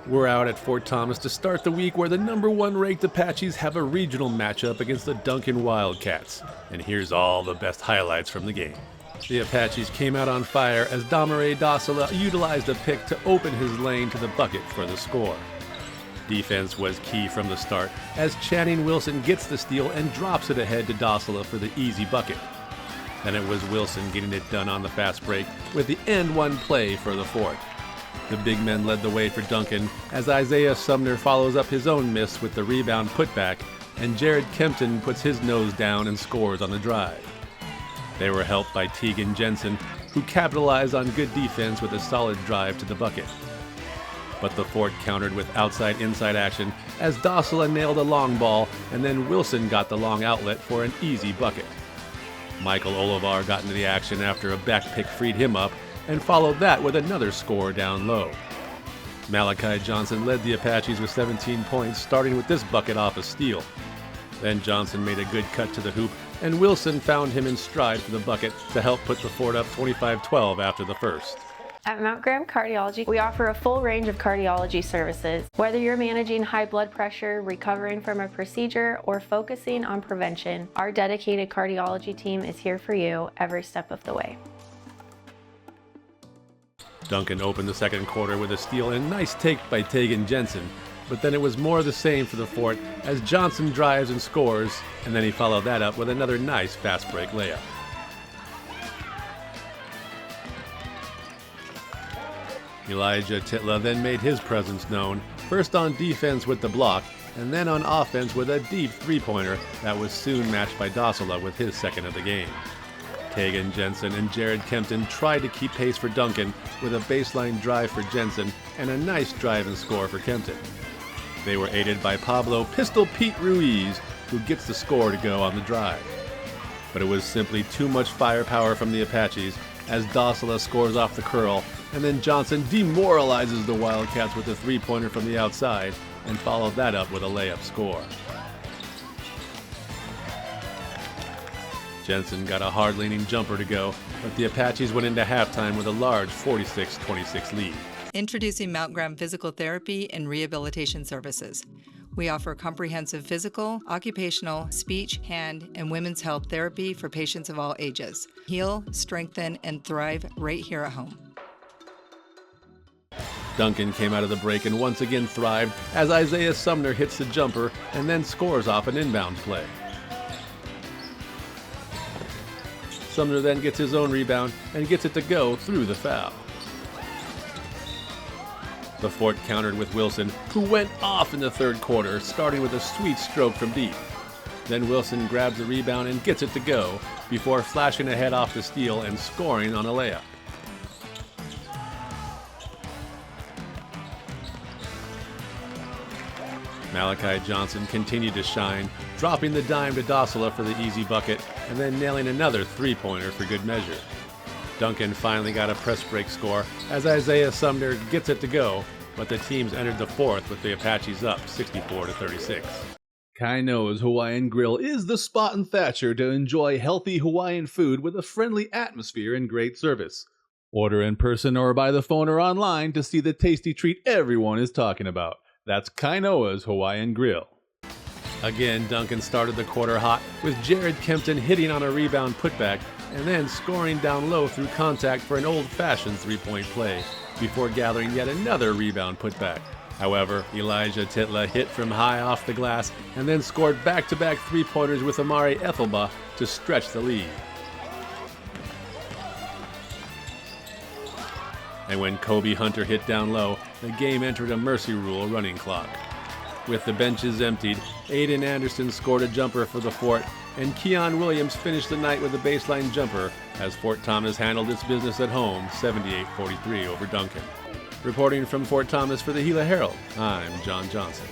We're out at Fort Thomas to start the week where the #1 ranked Apaches have a regional matchup against the Duncan Wildkats. And here's all the best highlights from the game. The Apaches came out on fire as Damare Dasala utilized a pick to open his lane to the bucket for the score. Defense was key from the start as Channing Wilson gets the steal and drops it ahead to Dasala for the easy bucket. Then it was Wilson getting it done on the fast break with the end one play for the Fort. The big men led the way for Duncan as Isaiah Sumner follows up his own miss with the rebound putback, and Jared Kempton puts his nose down and scores on the drive. They were helped by Tegan Jensen, who capitalized on good defense with a solid drive to the bucket. But the Fort countered with outside-inside action as Dasala nailed a long ball, and then Wilson got the long outlet for an easy bucket. Michael Olivar got into the action after a back pick freed him up, and followed that with another score down low. Malachi Johnson led the Apaches with 17 points, starting with this bucket off a steal. Then Johnson made a good cut to the hoop, and Wilson found him in stride for the bucket to help put the Fort up 25-12 after the first. At Mount Graham Cardiology, we offer a full range of cardiology services. Whether you're managing high blood pressure, recovering from a procedure, or focusing on prevention, our dedicated cardiology team is here for you every step of the way. Duncan opened the second quarter with a steal and nice take by Tegan Jensen, but then it was more of the same for the Fort as Johnson drives and scores, and then he followed that up with another nice fast break layup. Elijah Titla then made his presence known, first on defense with the block, and then on offense with a deep three-pointer that was soon matched by Dasala with his second of the game. Tegan Jensen and Jared Kempton tried to keep pace for Duncan with a baseline drive for Jensen and a nice drive and score for Kempton. They were aided by Pablo Pistol Pete Ruiz, who gets the score to go on the drive. But it was simply too much firepower from the Apaches as Dasala scores off the curl, and then Johnson demoralizes the Wildcats with a three-pointer from the outside and followed that up with a layup score. Jensen got a hard-leaning jumper to go, but the Apaches went into halftime with a large 46-26 lead. Introducing Mount Graham Physical Therapy and Rehabilitation Services. We offer comprehensive physical, occupational, speech, hand, and women's health therapy for patients of all ages. Heal, strengthen, and thrive right here at home. Duncan came out of the break and once again thrived as Isaiah Sumner hits the jumper and then scores off an inbound play. Sumner then gets his own rebound and gets it to go through the foul. The Fort countered with Wilson, who went off in the third quarter, starting with a sweet stroke from deep. Then Wilson grabs the rebound and gets it to go, before flashing ahead off the steal and scoring on a layup. Malachi Johnson continued to shine, dropping the dime to Dasala for the easy bucket, and then nailing another three-pointer for good measure. Duncan finally got a press break score as Isaiah Sumner gets it to go, but the teams entered the fourth with the Apaches up 64-36. Kainoa's Hawaiian Grill is the spot in Thatcher to enjoy healthy Hawaiian food with a friendly atmosphere and great service. Order in person or by the phone or online to see the tasty treat everyone is talking about. That's Kainoa's Hawaiian Grill. Again, Duncan started the quarter hot, with Jared Kempton hitting on a rebound putback and then scoring down low through contact for an old-fashioned three-point play, before gathering yet another rebound putback. However, Elijah Titla hit from high off the glass and then scored back-to-back three-pointers with Amari Ethelba to stretch the lead. And when Kobe Hunter hit down low, the game entered a mercy rule running clock. With the benches emptied, Aiden Anderson scored a jumper for the Fort, and Keon Williams finished the night with a baseline jumper as Fort Thomas handled its business at home 78-43 over Duncan. Reporting from Fort Thomas for the Gila Herald, I'm John Johnson.